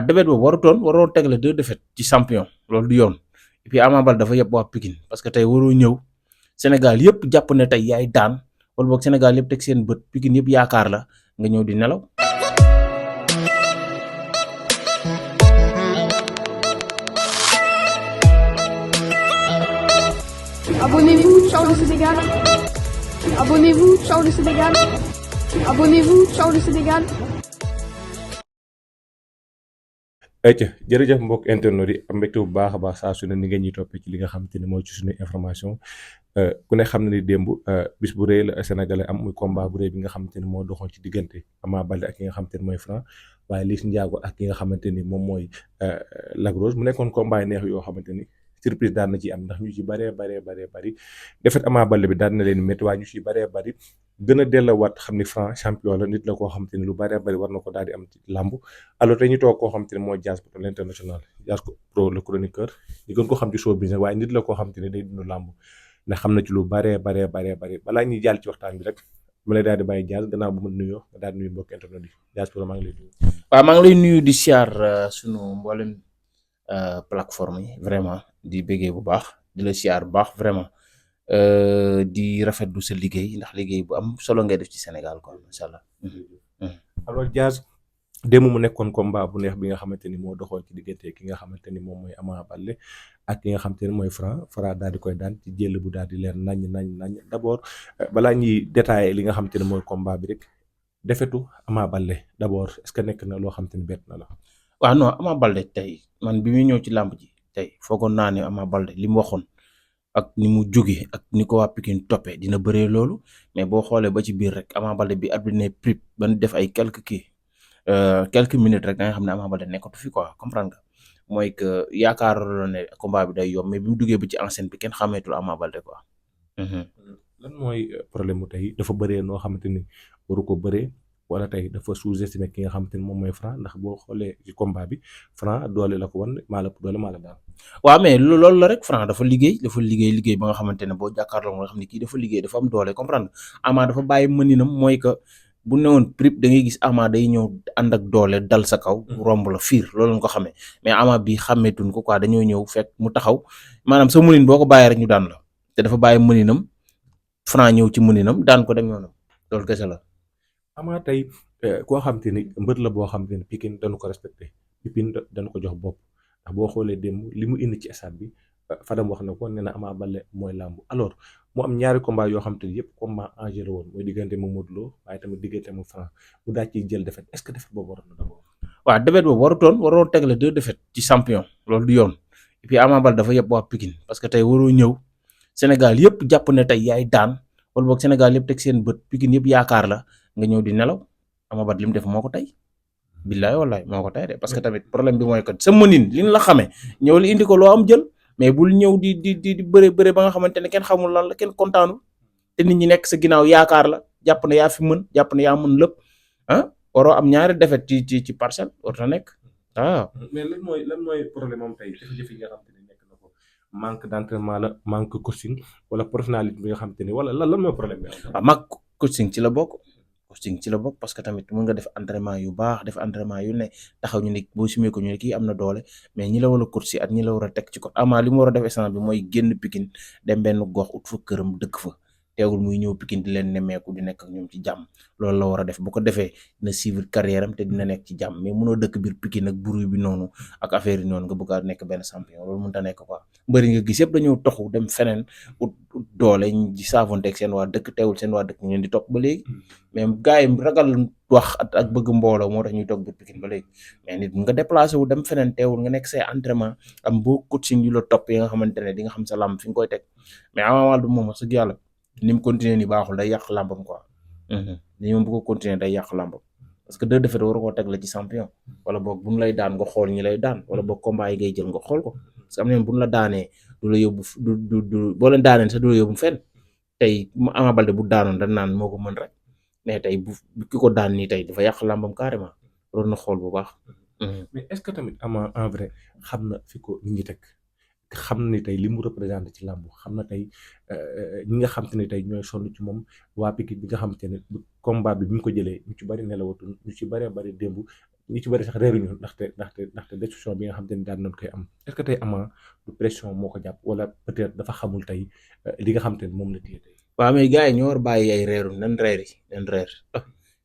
défaite boobu waroon tegle 2 défaites ci champion loolu du yoon et puis Ama Baldé dafa yeb waa Pikine parce que tey waroo ñëw Sénégal yëpp jàpp ne tey yaay daan wala boog Sénégal yëpp teg seen bët Pikine yëpp yaakaar la nga ñëw di nelaw. Abonnez-vous, ciao le Sénégal. Abonnez-vous, ciao le Sénégal. Abonnez-vous, ciao le Sénégal. ayca jërëjëf mbokk internet yi am mbégte bu baax a baax saa su ne ni ngeen ñuy toppee ci li nga xamante ni mooy ci suñu information ku ne xam na ni démb bis bu rëy la sénégalais am muy combat bu rëy bi nga xamante ni moo doxoon ci diggante Ama Baldé ak ki nga xamante ni mooy Franc waaye Liss Ndiago ak ki nga xamante ni moom mooy Lac Rose mu nekkoon combat neex yoo xamante ni surprise daan na ci am ndax ñu ci bëree bëri defet Ama Baldé bi daan na leen métti waaye ñu ci bëree bëri gën a delluwaat xam ni Franc champion la nit la koo xamante ni lu bëree bëri war na ko daal di am ci làmb alors tey ñu toog koo xamante ni mooy Diaz Pro l'international Diaz Pro le chroniqueur ñu gën ko xam ci showbiz waaye nit la koo xamante ni day dund làmb ndax xam na ci lu bëree bëri balaa ñuy jàll ci waxtaan bi rek ma lay daal di bàyyi Diaz gannaaw bu ma nuyoo nga daal di nuyu mbokk internet yi Diaz Pro maa ngi lay nuyu. waaw maa ngi lay nuyu di siyaar sunu mboolem plateforme yi vraiment di bëggee bu baax di la siyaar bu baax vraiment di rafetlu sa liggéey ndax liggéey bu am solo ngay def ci Sénégal quoi macha allah. alors Diaz démb mu nekkoon combat bu neex bi nga xamante ni moo doxoon ci diggante ki nga xamante ni moom mooy Ama Baldé ak ki nga xamante ni mooy Franc daal di koy daan ci jël bu daal di leer nañ d'abord balaa ñuy détailler li nga xamante ni mooy combat bi rek defetu Ama Baldé d'abord est-ce que nekk na loo xamante ni bett na la. waaw non Ama Baldé tey man bi muy ñëw ci làmb ji tey foogoon naa ne Ama Baldé li mu waxoon ak ni mu jógee ak ni ko waa Pikine toppee dina bëree loolu mais boo xoolee ba ci biir rek Ama Baldé bi arbitre ne prip ban def ay quelques minutes rek da nga xam ne Ama Baldé nekkatu fi quoi comprendre nga mooy que yaakaaroon ne combat bi day yomb mais bi mu duggee ba ci enceinte bi kenn xàmmeetul Ama Baldé quoi. lan mooy problème mu tey dafa bëree noo xamante ni waru ko bëree wala tey dafa sous-estimé ki nga xamante ni moom mooy Franc ndax boo xoolee ci combat bi Franc doole la ko wan maa la doole maa la daal. waaw mais loolu la rek Franc dafa liggéey ba nga xamante ne boo jàkkaarloo nga xam ne kii dafa liggéey dafa am doole comprendre Ama dafa bàyyi mëninam mooy que bu newoon prip da ngay gis Ama day ñëw ànd ak doole dal sa kaw. romb la fiir loolu nga ko xamee mais Ama bi xàmmeetuñ ko quoi dañoo ñëw fekk mu taxaw maanaam sa mënin boo ko bàyyee rek ñu daan la te dafa bàyyi mëninam Franc ñëw ci mëninam daan ko dem yoonam loolu kese la. Ama tey koo xamante ni mbër la boo xamante ni Pikine dañu ko respecté Pikine dañu ko jox bopp ndax boo xoolee démb li mu indi ci stade bi Fadam wax na ko nee na Ama Baldé mooy làmb alors mu am ñaari combat yoo xamante ni yëpp combat enjeu la woon mooy diggante mu Modou Lo waaye tamit diggante mu Franc mu daal ciy jël défaite est-ce que défaite boobu waroon na d'abord. waaw défaite boobu waroon tegle 2 défaites ci champion loolu du yoon et puis Ama Baldé dafa yeb waa Pikine parce que tey waroo ñëw Sénégal yëpp jàpp ne tey yaay daan wala boog Sénégal yëpp teg seen bët Pikine yëpp yaakaar la nga ñëw di nelaw Ama Baldé li mu def moo ko tey billaay wallaay moo ko tey de parce que tamit problème bi mooy que sa mënin li ñu la xamee ñëw li indi ko loo am jël mais bul ñëw di bëre ba nga xamante ne kenn xamul lan la kenn kontaanul te nit ñi nekk sa ginnaaw yaakaar la jàpp ne yaa fi mën jàpp ne yaa mën lépp waroo am ñaari défaite ci parcelle warut a nekk waaw. mais lan mooy problème am tey jafe-jafe yi nga xamante ni nekk na ko manque d'entraînement la manque coaching wala personnalité bi nga xamante ni wala lan mooy problème bi. waaw manque coaching ci la bokk. parce que tamit mën nga def entraînement yu baax def entraînement yu ne taxaw ñu ne boo simee ko ñu ne kii am na doole mais ñi la war a course ak ñi la war a teg ci ko Ama li mu war a def instant bi mooy génn Pikine dem benn gox ut fa këram dëkk fa teewul muy ñëw Pikine di leen nemmeeku di nekk ak ñoom ci jàmm loolu la war a def bu ko defee dina suivre carrière am te dina nekk ci jàmm mais mënoo dëkk biir Pikine ak bruit bi noonu ak affaire yi noonu nga bëgg a nekk benn champion loolu mënut a nekk quoi mbëri nga gis yëpp dañoo toxu dem feneen ut doole di savonteeg seen waa dëkk teewul seen waa dëkk ñu leen di topp ba léegi mais gars yi ragal wax ak bëgg mbooloo moo tax ñuy toog biir Pikine ba léegi mais nit nga déplacé wu dem feneen teewul nga nekk say entraînement am boo coaching yu la topp yi nga xamante ne di nga xam sa làmb fi nga koy teg mais Ama Baldé moom wax dëgg yàlla ni mu continuer ni baaxul day yàq làmbam quoi ni moom bu ko continuer day yàq làmbam parce que 2 défaites war koo teg la ci champion wala boog bu ñu lay daan nga xool ñi lay daan wala boog combat yi ngay jël nga xool ko parce que am na bu ñu la daanee du la yóbbu du boo leen daanee sax du la yóbbu fenn tey Ama Baldé bu daanoon dañ naan moo ko mën rek mais tey bu ki ko daan nii tey dafa yàq làmbam carrément waroon na xool bu baax. mais est-ce que tamit Ama en vrai xam na fi ko nit ñi teg xam ni tey li mu représenté ci làmb xam na tey ñi nga xam te ne tey ñooy sonn ci moom waa Pikine bi nga xam te ne combat bi mu ko jëlee ñu ci bari nelawatu ñu ci bari démb ñi ci bëri sax réeruñu ndaxte décision bi nga xam te ne daan nañ koy am est-ce que tey Ama du pression moo ko jàpp wala peut-être dafa xamul tey li nga xam te ne moom la téye tey. waaw mais gars yi ñoo war bàyyi ay reeru nan reer yi nan reer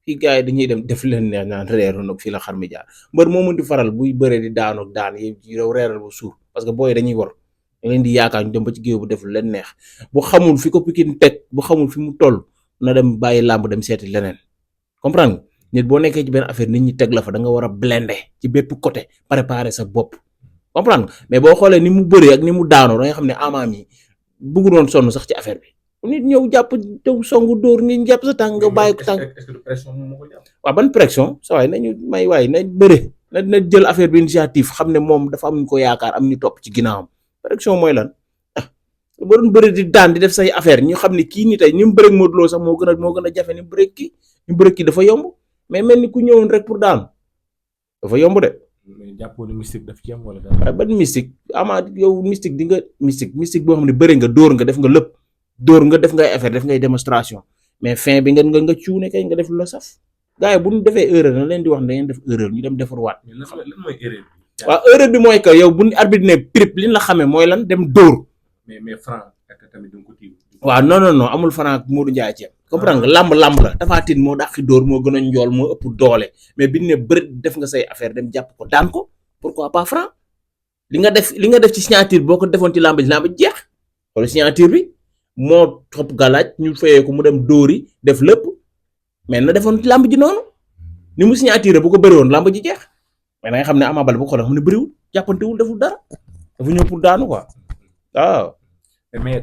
fii gars yi dañuy dem def leen neex naan reeru nag fii la xar mi jaar mbër moo mën di faral buy bëree di daanu daan yow reeral ba suur parce que booy dañuy war da leen di yaakaar ñu dem ba ci géew bu def leen neex bu xamul fi ko Pikine teg bu xamul fi mu toll na dem bàyyi làmb dem seeti leneen comprendre nga nit boo nekkee ci benn affaire nit ñi teg la fa da nga war a blender ci bépp côté préparer sa bopp comprendre nga mais boo xoolee ni mu bëree ak ni mu daanoo da nga xam ne Ama mi bëggu doon sonn sax ci affaire bi nit ñëw jàpp tew songu dóor ngi jàpp sa tànk nga bàyyi ko tànk. est-ce que pression moom moo ko jàpp. waaw ban pression sa waay nañu may waay na bëre na jël affaire bi initiative xam ne moom dafa am ñu ko yaakaar am ñu topp ci ginnaawam pression mooy lan ba doon bëri di daan di def say affaire ñu xam ne kii nii tey ni mu bëreeg Modou Lo sax moo gën a jafe ni mu bëreeg kii ni mu bëreeg kii dafa yomb mais mel ni ku ñëwoon rek pour daanu dafa yomb de. mais jàppoo ne mystique daf ci am wala dara. waaye ban mystique Ama yow mystique di nga mystique boo xam ne bëri nga dóor nga def nga lépp dóor nga def ngay affaire def ngay démonstration mais fin bi nga cuune kay nga def lu la saf gars yi bu ñu defee erreur na leen di wax ne da ngeen def erreur ñu dem defarwaat. mais lan mooy erreur bi. waaw erreur bi mooy que yow bu arbitre ne prip li ñu la xamee mooy lan dem dóor. mais Franc ak tamit da nga ko tiim. waaw non amul Franc ak Modou Ndiaye ci comprendre nga lamb la Tapha Tine moo dàqi dóor moo gën a njool moo ëpp doole mais bi ne bëri def nga say affaire dem jàpp ko daan ko pourquoi pas Franc li nga def ci signature boo ko defoon ci lamb ji jeex wala signature bi moo topp galaaj ñu fayee ko mu dem dóori def lépp mais na defoon ci lamb ji noonu ni mu signature bu ko bëri woon lamb ji jeex mais da nga xam ne Ama Baldé bu ko xoolee xam ne bëriwul jàppantewul deful dara dafa ñëw pour daanu quoi waaw.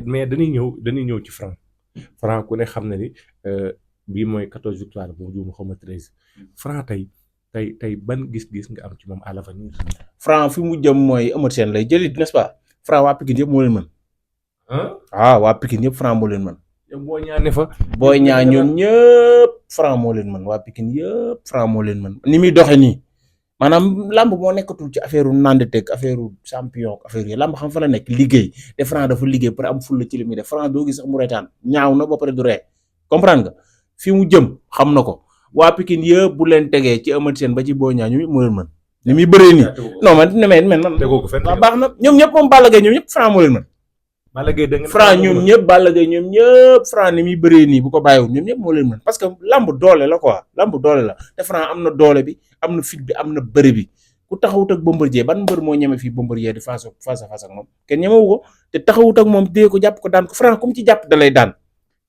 mais dañuy ñëw ci Franc ku ne xam na ni bii mooy 14 victoire bu juum xaw ma 13 Franc tey ban gis-gis nga am ci moom à l'avenir. Franc fi mu jëm mooy Eumeu Sène lay jëli n'est-ce pas Franc waa Pikine yëpp moo leen mën. waa Pikine yëpp Franc moo leen mën. Boy Niang ne fa. Boy Niang ñoom ñëpp Franc moo leen mën waa Pikine yëpp Franc moo leen mën ni muy doxee nii maanaam lamb moo nekkatul ci affaire nandetek affaire champion affaire yi lamb xam fa la nekk liggéey te Franc dafa liggéey pour am fulla ci li muy def Franc doo gis sax mu reetaan ñaaw na ba pare du ree comprendre nga fi mu jëm xam na ko waa Pikine yëpp bu leen tegee ci Eumeu Sène ba ci Boy Niang ñoom moo leen mën ni muy bëree nii non man tegoo ko fenn waaw baax na ñoom ñëpp moom Balla Gaye ñoom ñëpp Franc moo leen mën Franc ñoom ñëpp Balla Gaye ñoom ñëpp Franc ni muy bëree nii bu ko bàyyiwul ñoom ñëpp moo leen mën parce que lamb doole la quoi lamb doole la te Franc am na doole bi am na fit bi am na bëri bi ku taxawut ak Bombardier ban mbër moo ñeme fii Bombardier di face à face ak moom kenn ñemewu ko te taxawut ak moom dee ko jàpp ko daan ko Franc comme ci jàpp da lay daan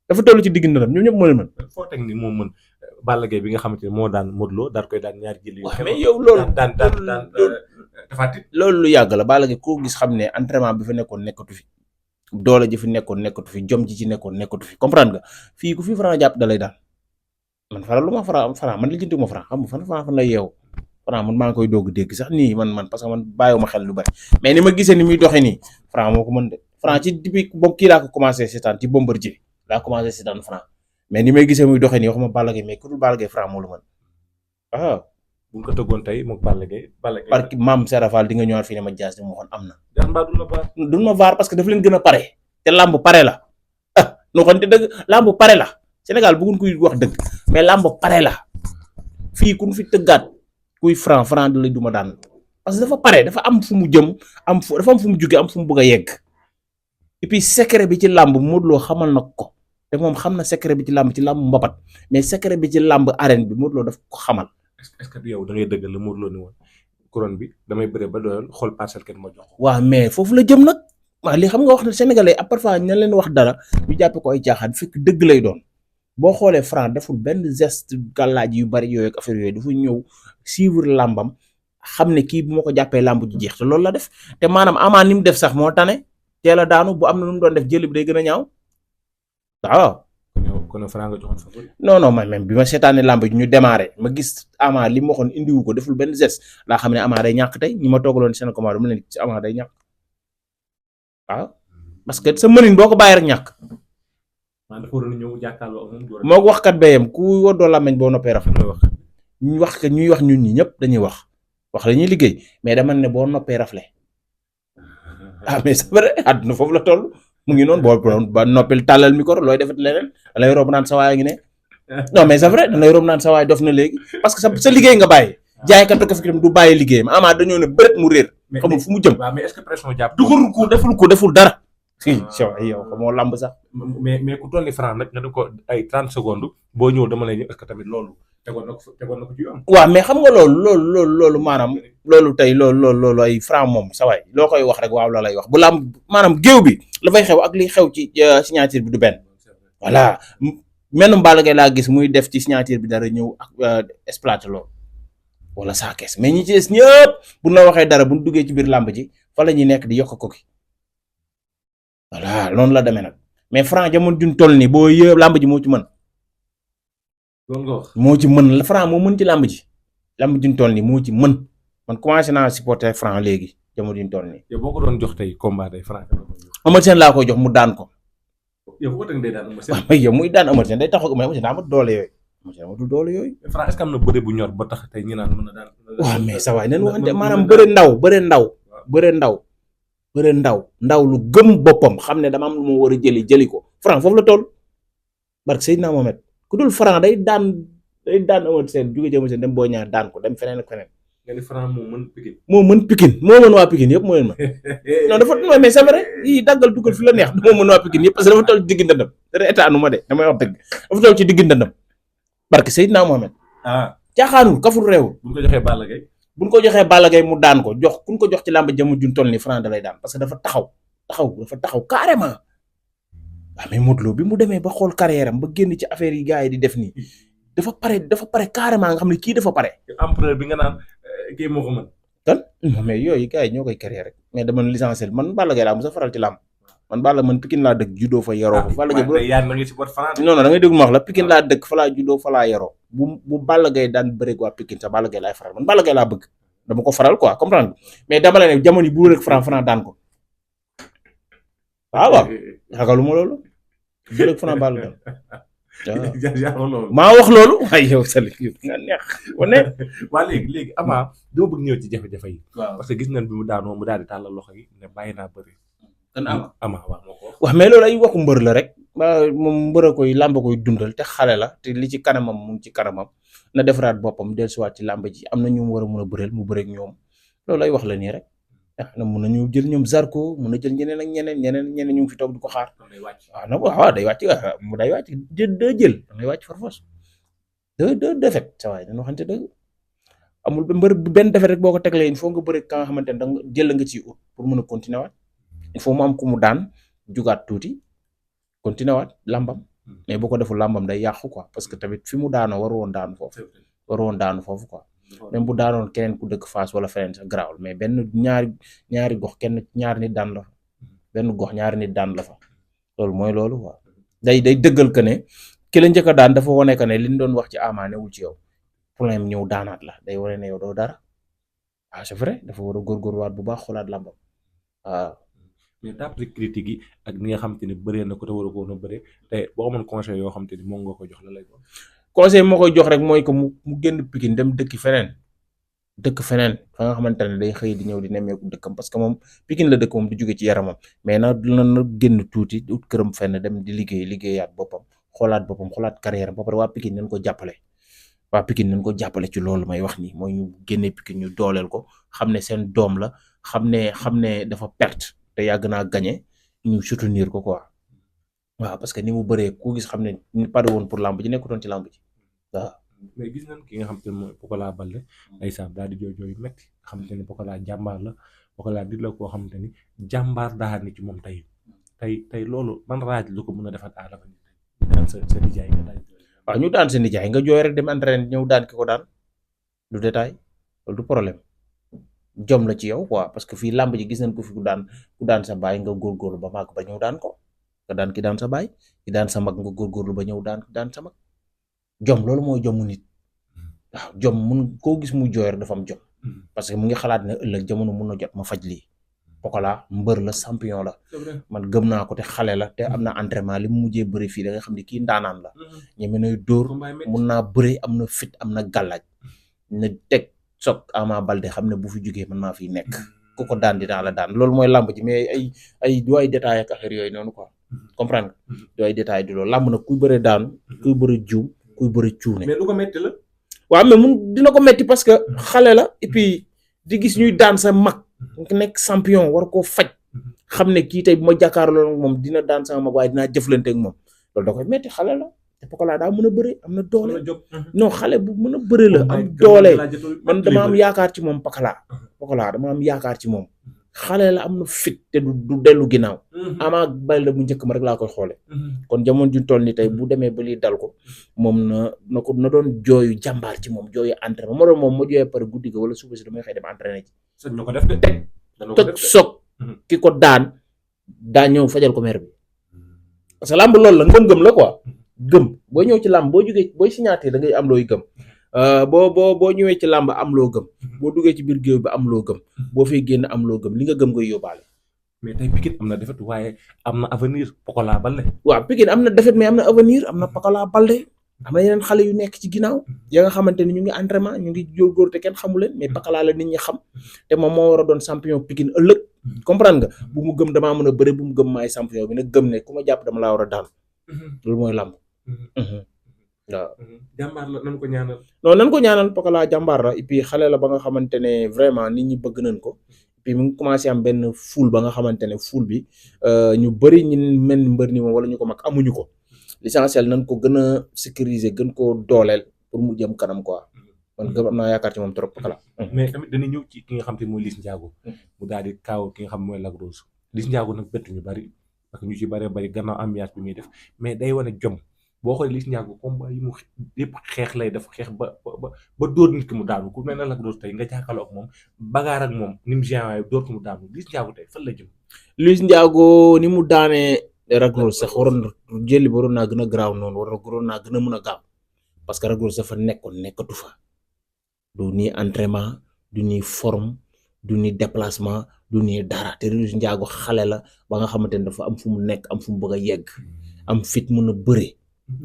dafa toll ci digg ndëram ñoom ñëpp moo leen mën. foo teg ni moom mën Balla Gaye bi nga xamante ne moo daan Modou Lo daal koy daan ñaari jël yu. mais yow loolu daan loolu lu yàgg la Balla Gaye koo gis xam ne entraînement bi fa nekkoon nekkatu fi doole ji fi nekkoon nekkatu fi jom ji ci nekkoon nekkatu fi comprendre nga fii ku fi Franc jàpp da lay daan man faral lu ma Franc man lijjanti ma Franc xam nga fan lay yeewu Franc man maa ngi koy doog dégg sax nii man parce que man bàyyiwuma xel lu bari mais ni ma gisee ni muy doxee nii Franc moo ko mën de Franc ci depuis boobu kii laa ko commencé seetaan ci Bombardier laa commencé seetaan Franc mais ni may gisee muy doxee nii waxuma Balla Gaye mais ku dul Balla Gaye Franc moo la mën waaw. bu ñu ko tëggoon tey moom Balla Gaye. parce que maam Serafal di nga ñëwaat fii ne ma jaas di ma waxoon am na. duñ ma vaar parce que daf leen gën a pare te làmb pare la noo xam te dëgg làmb pare la Sénégal bëgguñ kuy wax dëgg mais làmb pare la fii ku ñu fi tëggaat kuy Franc da lay duma daan parce que dafa pare dafa am fu mu jëm dafa am fu mu jóge am fu mu bëgg a yegg et puis secret bi ci làmb Modou Lo xamal na ko te moom xam na secret bi ci làmb mbapat mais secret bi ci làmb arène bi Modou Lo daf ko xamal. est-ce que yow da ngay dëggal la Modou Lo ni woon couronne bi damay bëre ba doyal xool parcelle kenn ma jox ko. waaw mais foofu la jëm nag waaw li xam nga wax ne sénégalais à parfois ña leen wax dara ñu jàppe ko ay caaxaan fekk dëgg lay doon boo xoolee Franc deful benn geste gàllaaj yu bari yooyu ak affaire yooyu dafa ñëw suivre làmbam xam ne kii bu ma ko jàppee làmb ji jeex te loolu la def te maanaam Ama ni mu def sax moo tane teel a daanu bu am na nu mu doon def jël bi day gën a ñaaw waaw. kon Franc nga joxoon favori. non man même bi ma seetaanee làmb ji ñu démarré ma gis Ama li ma waxoon indiwu ko deful benn geste laa xam ne Ama day ñàkk tey ñi ma toogaloon seen commande dama leen ci Ama day ñàkk waaw parce que sa mënin boo ko bàyyi rek ñàkk. dafa waroon a ñëw jàkkaarloo ak moom. moo ko waxkat bayam ku woddoo làmmeñ boo noppee rafet ñuy wax ñun ñi ñëpp dañuy wax la ñuy liggéey mais dama ne boo noppee rafle mais c'est vrai àdduna foofu la toll mu ngi noonu boo ba noppil tàllal micro looy defet leneen da lay rob naan sa waay ngi ne non mais c'est vrai da lay rob naan sa waay dof na léegi parce que sa liggéey nga bàyyi jaaykatu café gi du bàyyi liggéeyam Ama dañoo ne bëreet mu réer xamul fu mu jëm. waaw mais est-ce que pression jàpp duxul ko deful dara. si yow xamoo lamb sax. mais ku toll ni Franc nag nga ne ko ay 30 secondes boo ñëw dama lay ñëw est-ce que tamit loolu tegoon na ko ci yoon. waaw mais xam nga loolu maanaam loolu tey loolu ay Franc moom sa waay loo koy wax rek waaw la lay wax bu lamb maanaam géew bi la fay xew ak li xew ci signature bi du benn. voilà menn Balla Gaye laa gis muy def ci signature bi dara ñëw ak exploité loolu wala saa kees mais ñi ci des ñëpp bu na waxee dara bu ñu duggee ci biir lamb ji fa la ñuy nekk di yokk ko ki voilà noonu la demee nag mais Franc jamono juñ toll nii boo yëpp lamb ji moo ci mën. loolu nga wax moo ci mën la Franc moo mën ci lamb ji lamb juñ toll nii moo ci mën man commencé naa supporter Franc léegi jamono juñ toll nii. yow boo ko doon jox tey combat tey Franc. Eumeu Sène laa koy jox mu daan ko. yow boo ko teg day daan Eumeu Sène. waaw yow muy daan Eumeu Sène day taxaw Eumeu Sène daa amatu doole yooyu. Eumeu Sène amatul doole yooyu. Franc est-ce que am na bëre bu ñor ba tax tey ñu naan mën na daan. waaw mais sa waay nañu waxante maanaam bëre ndaw lu gëm boppam xam ne dama am lu ma war a jëli ko Franc foofu la toll barke Seydina Mohamed ku dul Franc day daan Eumeu Sène jóge ci Eumeu Sène dem boo ñaar daan ko dem feneen ak feneen. nga ni Franc moo mën Pikine. moo mën waa Pikine yëpp moo leen mën non dafa non mais c'est vrai yii daggal dugal fi la neex moo mën waa Pikine yëpp parce que dafa toll ci digg ndëndam dara état nu ma de damay wax dëgg dafa toll ci digg ndëndam barke Seydina Mohamed caaxaanul kaful réewul. bu ñu ko joxee Balla Gaye. bu ñu ko joxee Balla Gaye mu daan ko jox ku ñu ko jox ci làmb jëm juñ toll ni Franc da lay daan parce que dafa taxaw carrément waaw mais Modou Lo bi mu demee ba xool carrière am ba génn ci affaire yi gars yi di def nii dafa pare carrément nga xam ne kii dafa pare. empereur bi nga naan kii moo ko mën. kan mais yooyu gars yi ñoo koy carrière rek mais dama licencié man Balla Gaye laa mos a faral ci làmb man Balla man Pikine laa dëkk juddoo fa yaroo fa. Balla Gaye bu non da ngay déglu ma wax la Pikine laa dëkk fa laa juddoo fa laa yaroo bu Balla Gaye daan bëreeg waa Pikine sax Balla Gaye laay faral man Balla Gaye laa bëgg dama ko faral quoi comprendre mais dama la ne jamono yi bu rek Franc daan ko waaw ragaluma loolu bu rek Franc Balla daan maa wax loolu waaye yow Sali nga neex wane. waa léegi Ama dama bëgg ñëw ci jafe-jafe yi. parce que gis nañ bi mu daanoo mu daal di tàllal loxo yi ne bàyyi naa bëri. kan Ama waaw moo ko wax. waaw mais loolu ay waxu mbër la rek moom mbër a koy làmb koy dundal te xale la te li ci kanamam mu ngi ci kanamam na defaraat boppam dellusiwaat ci làmb ji am na ñu war a mun a bëreel mu bëreeg ñoom loolu ay wax la nii rek na mun nañu jël ñoom Zarko mun a jël ñeneen ak ñeneen ñu ngi fi toog di ko xaar. waaw day wàcc mu day wàcc deux jël day wàcc farfos deux défaite sa waay dañoo xamante dëgg amul mbër benn défaite rek boo ko teglee il faut nga bëri ka nga xamante ne da nga jël nga ciy ut pour mun a continuer waat il faut mu am ku mu daan jugaat tuuti continuer waat làmbam mais boo ko deful làmbam day yàqu quoi parce que tamit fi mu daanoo waru woon daanu foofu quoi même bu daanoon keneen ku dëkk Fass wala feneen sax garaawul mais benn ñaari gox ñaari nit daan la fa benn gox ñaari nit daan la fa loolu mooy loolu quoi day dëggal que ne ki la njëkk a daan dafa wane que ne li ñu doon wax ci Ama newul ci yow problème ñëw daanaat la day wane ne yow doo dara c'est vrai dafa war a góorgóorluwaat bu baax xoolaat làmbam waaw. mais d'après critique yi ak ni nga xam te ne bëree na ko te war a ko woon a bëree te boo amoon conseil yoo xam te ni moom nga ko jox la lay doon. conseil moo koy jox rek mooy que mu génn Pikine dem dëkk feneen fa nga xamante ne day xëy di ñëw di nemmeeku dëkkam parce que moom Pikine la dëkk moom di jóge ci yaramam mais na génn tuuti ut këram fenn dem di liggéeyaat boppam xoolaat carrière ba pare waa Pikine nañ ko jàppale ci loolu may wax nii mooy ñu génne Pikine ñu dooleel ko xam ne seen doom la xam ne dafa perte te yàgg naa gagné ñu soutenir ko quoi waaw parce que ni mu bëree ku gis xam ne ñu pare woon pour lamb ji nekkutoon ci lamb ji waaw. mais gis nañ ki nga xam te ne mooy Pokola Baldé ay saam daal di jooy metti nga xam te ne Pokola jàmbaar la Pokola di la koo xam te ni jàmbaar daa ni ci moom tey loolu man raaj lu ko mën a defaat àll ba daan sa nijaay nga daan. waaw ñu daan sa nijaay nga jooy rek dem entraîné ñëw daan ki ko daan du détail loolu du problème jom la ci yow quoi parce que fii lamb ji gis nañ ko fi ku daan sa baay nga góorgóorlu ba màgg ba ñëw daan ko. nga daan ki daan sa baay ki daan sa mag nga góorgóorlu ba ñëw daan sa mag jom loolu mooy jomu nit waaw jom mun koo gis mu jooy rek dafa am jom parce que mu ngi xalaat ne ëllëg jamono mun na jot ma faj lii Pokola mbër la champion la man gëm naa ko te xale la te am na entraînement li mu mujjee bëri fii da nga xam ne kii ndaanaan la ñeme nay dóor mun naa bëri am na fit am na gàllaaj na teg soog Ama Baldé xam ne bu fi jógee man maa fiy nekk ku ko daan dinaa la daan loolu mooy làmb ji mais ay du ay détails ak affaire yooyu noonu quoi comprendre nga du ay détails du loolu làmb nag kuy bëre daanu kuy bëre juum kuy bëre cuune. mais lu ko metti la. waaw mais mun dina ko metti parce que xale la et puis di gis ñuy daan sa mag nekk champion war koo faj xam ne kii tey bu ma jàkkaarloo moom dina daan sama mag waaye dinaa jëflante ak moom loolu da koy metti xale la te Pokola daa mën a bëre am na doole non xale bu mën a bëre la am doole man dama am yaakaar ci moom Pokola dama am yaakaar ci moom xale la am na fit te du dellu ginnaaw Ama Baldé bu njëkk ma rek laa koy xoole kon jamono ju toll ni tey bu demee ba lii dal ko moom na doon jooyu jàmbaar ci moom jooyu entraînement moo doon moom ma jooyee pare guddi ga wala suba si damay xëy dem entraîné ci toj soog ki ko daan daa ñëw fajal ko mer bi parce que làmb loolu la ngëm-ngëm la quoi gëm boo ñëw ci làmb boo jógee booy signaté da ngay am looy gëm boo ñëwee ci làmb am loo gëm boo duggee ci biir géew bi am loo gëm boo fay génn am loo gëm li nga gëm ngay yóbbaale. mais tey Pikine am na défaite waaye am na avenir Pokola Baldé. waaw Pikine am na défaite mais am na avenir am na Pokola Baldé am na yeneen xale yu nekk ci ginnaaw ya nga xamante ni ñu ngi entraînement ñu ngi góorgóor te kenn xamu leen mais Pokola la nit ñi xam te moom moo war a doon champion Pikine ëllëg comprendre nga bu mu gëm damaa mën a bëre bu mu gëm maay champion bi nag gëm ne ku ma jàpp dama laa war a daan loolu mooy làmb. waaw jàmbaar la nan ko ñaanal. non nan ko ñaanal Pokola jàmbaar la et puis xale la ba nga xamante ne vraiment nit ñi bëgg nañ ko et puis mu ngi commencé am benn foule ba nga xamante ne foule bi ñu bëri ñu mel mbër ni moom wala ñu ko mag amuñu ko l'essentiel nañ ko gën a sécuriser gën koo dooleel pour mu jëm kanam quoi man gëm am naa yaakaar ci moom trop Pokola. mais tamit dañuy ñëw ci ki nga xam te mooy Liss Ndiago mu daal di kaaw ki nga xam mooy Lac Rose Liss Ndiago nag bettu ñu bëri parce que ñu ci bëree bëri gannaaw ambiance bi muy def mais day wane jom. boo xoolee Liss Ndiago combat yi mu yëpp xeex lay def xeex ba dóor nit ki mu daanu ku mel ne Lac Rose tey nga jàkkaarloo ak moom bagaar ak moom ni mu géant dóor ko mu daanu Liss Ndiago tey fan la jëm. Liss Ndiago ni mu daanee Lac Rose sax waroon jëli ba waroon naa gën a garaaw noonu waroon naa gën a mën a gaaw parce que Lac Rose dafa nekkatu fa du nii entraînement du nii forme du nii déplacement du nii dara te Liss Ndiago xale la ba nga xamante ne dafa am fu mu nekk am fu mu bëgg a yegg am fit mën a bëre.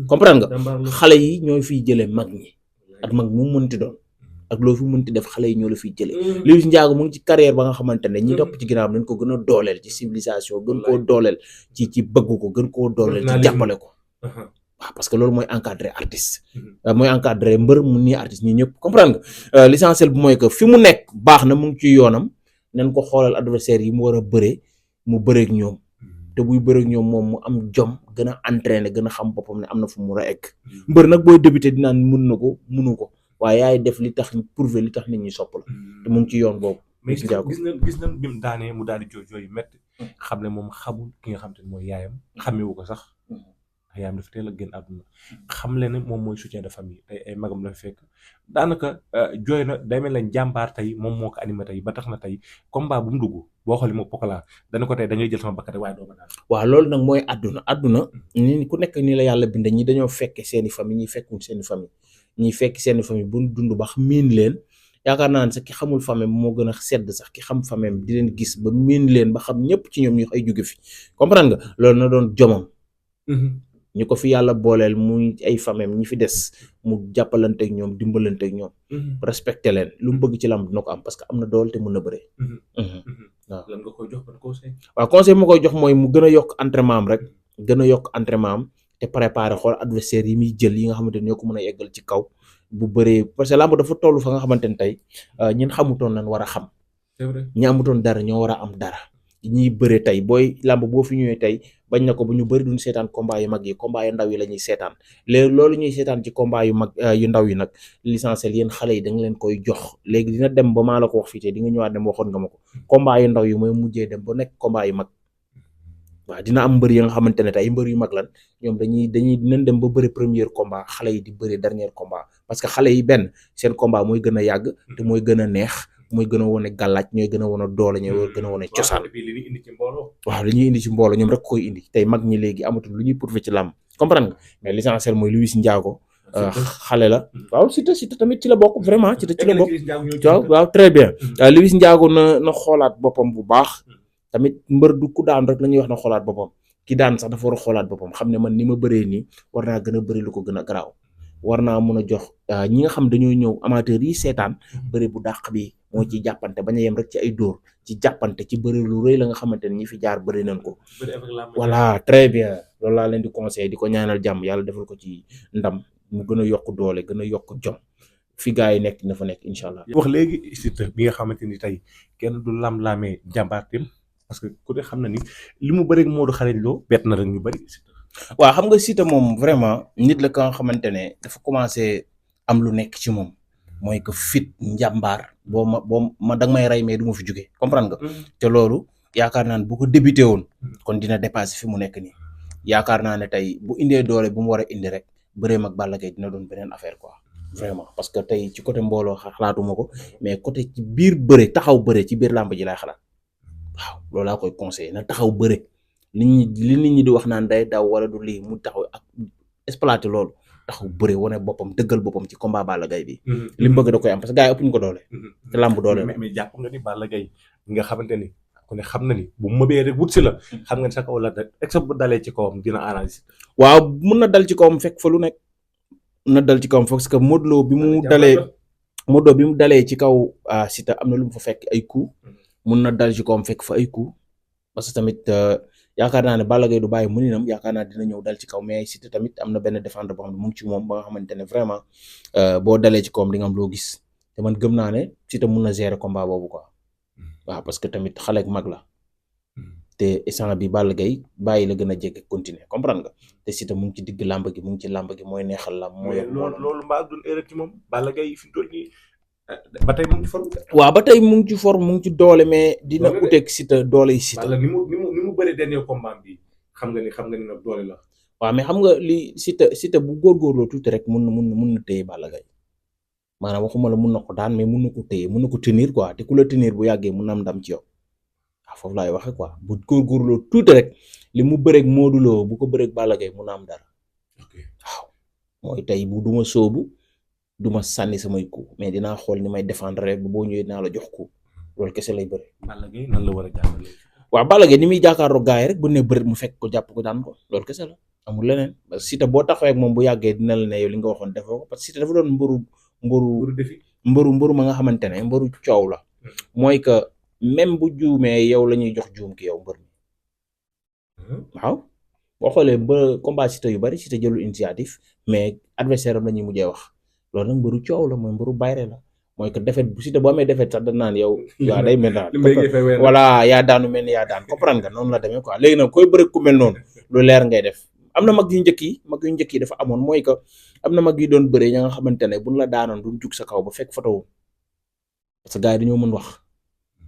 comprendre nga xale yi ñooy fiy jëlee mag ñi ak mag mu mënti doon ak loo fi mënti def xale yi ñoo la fiy jëlee Liss Ndiago mu ngi ci carrière ba nga xamante ne ñi topp ci ginnaaw dañ ko gën a dooleel ci civilisation gën koo dooleel ci bëgg ko gën koo dooleel ci jàppale ko waaw parce que loolu mooy encadré artiste mooy encadré mbër mu nii artiste ñi ñëpp comprendre nga l'essentiel bi mooy que fi mu nekk baax na mu ngi ci yoonam nañ ko xoolal adversaire yi mu war a bëree mu bëreek ñoom te buy bëreek ñoom moom mu am jom gën a entraîné gën a xam boppam ne am na fu mu war a egg mbër nag booy débuté dinaan mun na ko munu ko waaye yaay def li tax prouver li tax nit ñi sopp la te mu ngi ci yoon boobu. mais gis nañ bi mu daanee mu daal di jooy métti xam ne moom xamul ki nga xam te ne mooy yaayam xamewu ko sax yaayam dafa teel a génn àdduna xam le ne moom mooy soutien de famille tey ay magam la fekk daanaka jooy na day mel ne jàmbaar tey moom moo ko animé tey ba tax na tey combat bu mu dugg boo xoolee moom Pokola dana ko tey da ngay jël sama bakkat waaye doo ma daal. waaw loolu nag mooy àdduna ni ku nekk nii la yàlla bind ñi dañoo fekke seeni famille ñi fekkul seeni famille ñi fekk seeni famille bu dund ba miin leen yaakaar naa ne sax ki xamul famille moo gën a sedd sax ki xam famille di leen gis ba miin leen ba xam ñëpp ci ñoom ñu ay jóge fi comprendre nga loolu na doon jomam. ñu ko fi yàlla booleel muy ay famem ñi fi des mu jàppalanteeg ñoom dimbalanteeg ñoom. respecté leen lu mu bëgg ci lamb dina ko am parce que am na doole te mën na bëre. waaw lan nga koy jox ban conseil. waaw conseil ma koy jox mooy mu gën a yokk entraînement am rek gën a yokk entraînement am te préparé xool adversaire yi muy jël yi nga xamante ne ñoo ko mën a yeggal ci kaw bu bëree parce que lamb dafa toll fa nga xamante ne tey ñun xamutoon nañ war a xam. c'est vrai ñi amutoon dara ñoo war a am dara. ñiy bëre tey booy lamb boo fi ñëwee tey bañ na ko bu ñu bëri duñ seetaan combat yu mag yi combat yu ndaw yi la ñuy seetaan léegi loolu ñuy seetaan ci combat yu mag yu ndaw yi nag l'essentiel yéen xale yi da nga leen koy jox léegi dina dem ba maa la ko wax fii te di nga ñëwaat dem waxoon nga ma ko combat yu ndaw yi mooy mujjee dem ba nekk combat yu mag waaw dina am mbër yi nga xamante ne tey mbër yu mag lan ñoom dinañ dem ba bëri premier combat xale yi di bëri dernier combat parce que xale yi benn seen combat mooy gën a yàgg te mooy gën a neex mooy gën a wane gàllaaj ñooy gën a wane doole ñooy gën a wane cosaan waaw li ñuy indi ci mbooloo ñoom rek koy indi tey mag ñi léegi amatul lu ñuy prouver ci làmb comprendre nga mais l'essentiel mooy Liss Ndiago xale la waaw Siteu tamit ci la bokk vraiment ci la bokk waaw très bien Liss Ndiago na xoolaat boppam bu baax tamit mbër du ku daan rek la ñuy wax na xoolaat boppam ki daan sax dafa war a xoolaat boppam xam ne man ni ma bëree nii war naa gën a bëri lu ko gën a garaaw war naa mun a jox ñi nga xam dañoo ñëw amateur yi seetaan bëri bu dàq bi moo ci jàppante bañ a yem rek ci ay dóor ci jàppante ci bëri lu rëy la nga xamante ne ñi fi jaar bëri nañ ko voilà très bien loolu laa leen di conseillé di ko ñaanal jàmm yàlla defal ko ci ndam mu gën a yokk doole gën a yokk jom fi gars yi nekk dina fa nekk incha allah. wax léegi Siteu bi nga xamante ni tey kenn du lam-laamee jàmbaarteem parce que ku ne xam na ni li mu bëri Modou Xarañ Lo bett na rek ñu bëri. waaw xam nga Siteu moom vraiment nit la ka nga xamante ne dafa commencé am lu nekk ci moom mooy que fit njàmbaar boo ma danga may rey mais du ma fi jóge comprendre nga. te loolu yaakaar naa ne bu ko débuté woon kon dina dépassé fi mu nekk nii yaakaar naa ne tey bu indee doole bu mu war a indi rek bëreem ak Balla Gaye dina doon beneen affaire quoi. vraiment parce que tey ci côté mbooloo xalaatuma ko mais côté ci biir bëre taxaw bëre ci biir làmb ji laay xalaat waaw loolu laa koy conseillé na taxaw bëre nit ñi di wax naan day daw wala du lii mu taxaw ak exploité loolu taxaw bëre wane boppam dëggal boppam ci combat Balla Gaye bi. li mu bëgg da koy am parce que gars yi ëpp ñu ko doole. te làmb doole la mais jàpp nga ni Balla Gaye nga xamante ni ku ne xam na ni bu mëbee rek wut si la. xam nga ni sa kaw la bu dalee ci kawam dina arrangé. waaw mun na dal ci kawam fekk fa lu nekk. na dal ci kawam parce que Modou Lo bi mu dalee ci kaw Siteu am na lu mu fa fekk ay coup mun na dal ci kawam fekk fa ay coup parce que tamit yaakaar naa ne Balla Gaye du bàyyi mëninam yaakaar naa dina ñëw dal ci kaw mais Siteu tamit am na benn défendre boo xam ne mu ngi ci moom ba nga xamante ne vraiment boo dalee ci kawam di nga am loo gis te man gëm naa ne Siteu mun na gérer combat boobu quoi waaw parce que tamit xale ak mag la te instant bi Balla Gaye bàyyi la gën a jege continuer comprendre nga te Siteu mu ngi ci digg làmb gi mu ngi ci làmb gi mooy neexal làmb mooy loolu mbaa duñ erreur ci moom Balla Gaye fi mu toll nii ba tey mu ngi ci forme. waaw ba tey mu ngi ci forme mu ngi ci doole mais dina uteeg Siteu doole yi Siteu. Balla ni mu bëri dernier combat bi xam nga ni nag doole la. waaw mais xam nga li Siteu bu góorgóorloo tuuti rek mun na téye Balla Gaye maanaam waxuma la mun na ko daan mais mun na ko téye mun na ko tenir quoi te ku la tenir bu yàggee mun na am ndam ci yow. foofu laay waxe quoi bu góorgóorloo tuuti rek li mu bëreeg Modou Lo bu ko bëreeg Balla Gaye mun na am dara waaw mooy tey bu duma sóobu duma sànni samay coup mais dinaa xool ni may défendre rek boo ñëwee dinaa la jox coup loolu kese lay bëre. Balla Gaye nan la war a jàppale. waaw Balla Gaye ni muy jàkkaarloo gars yi rek bu ne bëreet mu fekk ko jàpp ko daan ko loolu kese la amul leneen parce que Siteu boo taxawee ak moom bu yàggee dina la ne yow li nga waxoon defoo ko parce que Siteu dafa doon mbëru ma nga xamante ne mbëru coow la mooy que même bu juumee yow la ñuy jox juum ki yow mbër mi waaw boo xoolee ba combat Siteu yu bari Siteu jëlul initiative mais adversaire am la ñuy mujjee wax loolu nag mbëru coow la mooy mbëru bayre la mooy que defet bu Siteu boo amee defet sax dañ naan yow waaw day mel na voilà yaa daanu mel ni yaa daan comprendre nga noonu la demee quoi léegi nag koy bëri ku mel noonu lu leer ngay def am na mag yu njëkk yi dafa amoon mooy que am na mag yu doon bëree ña nga xamante ne buñ la daanoon duñ jug sa kaw ba fekk photo parce que gars yi dañoo mën wax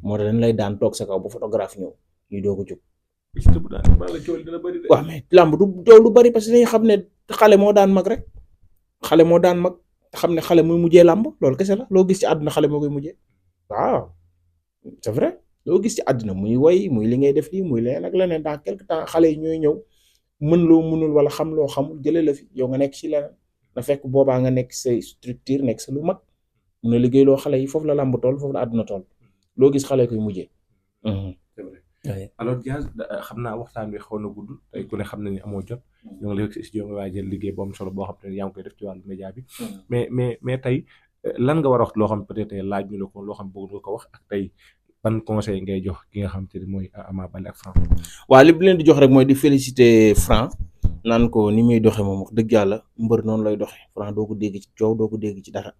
moo tax dañ lay daan toog sa kaw ba photographe ñëw ñuy doog a jóg. waaw mais làmb du joow lu bari parce que dañuy xam ne xale moo daan mag rek xale moo daan mag xam ne xale muy mujjee làmb loolu kese la loo gis ci àdduna xale moo koy mujjee waaw c'est vrai loo gis ci àdduna muy woy muy li ngay def lii muy leneen ak leneen dans quelque temps xale yi ñooy ñëw mën loo mënul wala xam loo xamul jëlee la fi yow nga nekk ci leneen na fekk boobaa nga nekk say structure nekk sa lu mag mun a liggéey loo xale yi foofu la làmb toll foofu la àdduna toll loo gis xale koy mujjee. c'est vrai alors Diaz xam naa waxtaan bi xaw na gudd tey ku ne xam na ni amoo jot ñoo ngi lay si studio nga waajal liggéey bu am solo boo xam ne yaa ngi koy def ci wàllu média bi mais tey lan nga war a wax loo xam peut-être laaj ñu la ko loo xam bëgg nga ko wax ak tey ban conseil ngay jox ki nga xam te ne mooy Ama Baldé ak Franc. waaw li bu leen di jox rek mooy di féliciter Franc naan ko ni muy doxee moom wax dëgg yàlla mbër noonu lay doxee Franc doo ko dégg ci coow doo ko dégg ci dara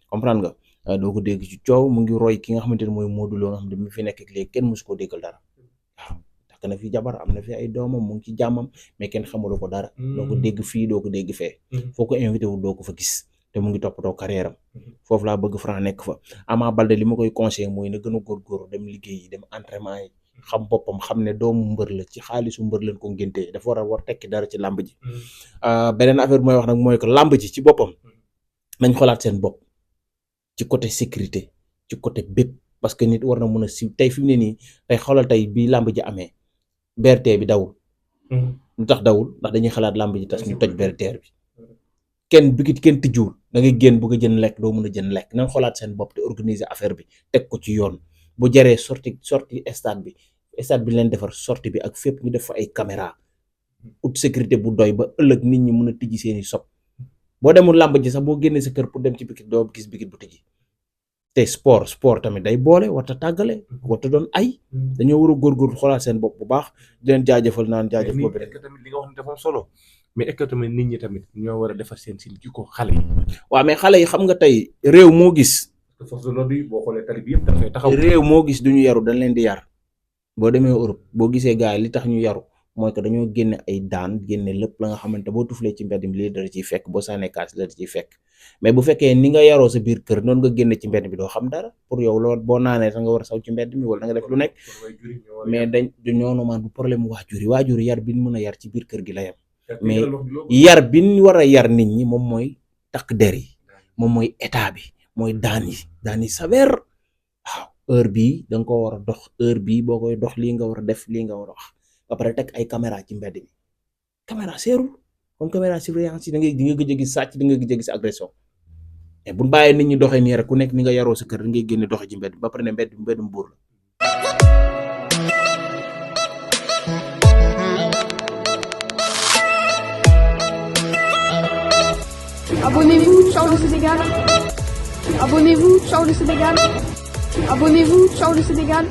comprendre nga. doo ko dégg ci coow mu ngi roy ki nga xamante ne mooy Modou Lo nga xam ne mi fi nekk ak léegi kenn musu koo déggal dara waaw takk na fi jabar am na fi ay doomam mu ngi ci jàmmam mais kenn xamulu ko dara. doo ko dégg fii doo ko dégg fee. foo ko invité wu doo ko fa gis te mu ngi toppatoo carrière am foofu laa bëgg Franc nekk fa. Ama Baldé li ma koy conseillé mooy na gën a góorgóorlu dem liggéey yi dem entraînement yi xam boppam xam ne doomu mbër la ci xaalisu mbër leen ko ngéntee dafa war tekki dara ci làmb ji. beneen affaire mooy wax nag mooy que làmb ji ci boppam nañ xoolaat seen bopp. ci côté sécurité ci côté bépp parce que nit war na mën a si tey fi mu ne nii tey xoolal tey bi làmb ji amee BRT bi dawul. lu tax dawul ndax dañuy xalaat làmb ji tas ñu toj BRT bi kenn tijjuwul da ngay génn bëgg a jën lekk doo mën a jën lekk nañ xoolaat seen bopp te organiser affaire bi teg ko ci yoon bu jaree sorti stade bi leen defar sortie bi ak fépp ñu def fa ay caméra ut sécurité bu doy ba ëllëg nit ñi mën a tijji seeni sob boo demul làmb ji sax boo génnee sa kër pour dem ci bikit doo gis bikit bu tëji te sport tamit day boole warta tàggale warta doon ay dañoo war a góorgóorlu xoolaat seen bopp bu baax di leen jaajëfal naan jaajëf boobu rek tamit li nga wax ne dafa solo mais est-ce que tamit nit ñi tamit ñoo war a defar seen jikko xale yi. waaw mais xale yi xam nga tey réew moo gis. force de l'ordre yi boo xoolee tali bi yëpp dafay taxaw. réew moo gis du ñu yaru dañ leen di yar boo demee Europe boo gisee gars yi li tax ñu yaru mooy que dañoo génne ay daan génne lépp la nga xamante boo tuflee ci mbedd mi lii dara ciy fekk boo sànnee kaas dara ciy fekk mais bu fekkee ni nga yaroo sa biir kër noonu nga génne ci mbedd bi doo xam dara pour yow loolu boo naanee sax nga war a saw ci mbedd mi wala da nga def lu nekk mais du ñoonu maan bu problème waajur yi yar bi ñu mën a yar ci biir kër gi la yam mais yar bi ñu war a yar nit ñi moom mooy takk der yi moom mooy état bi mooy daan yi sévère waaw heure bii da nga ko war a dox heure bii boo koy dox lii nga war a def lii nga war a wax ba pare teg ay caméra ci mbedd mi caméra seerul comme caméra surveillance yi di nga gëj a gis sàcc di nga gëj a gis agression mais bu bàyyee nit ñi doxee nii rek ku nekk ni nga yaroo sa kër da ngay génne doxe ci mbedd ba pare ne mbeddum buur la. Abonnez-vous, ciao le Sénégal. Abonnez-vous, ciao le Sénégal. Abonnez-vous, ciao le Sénégal.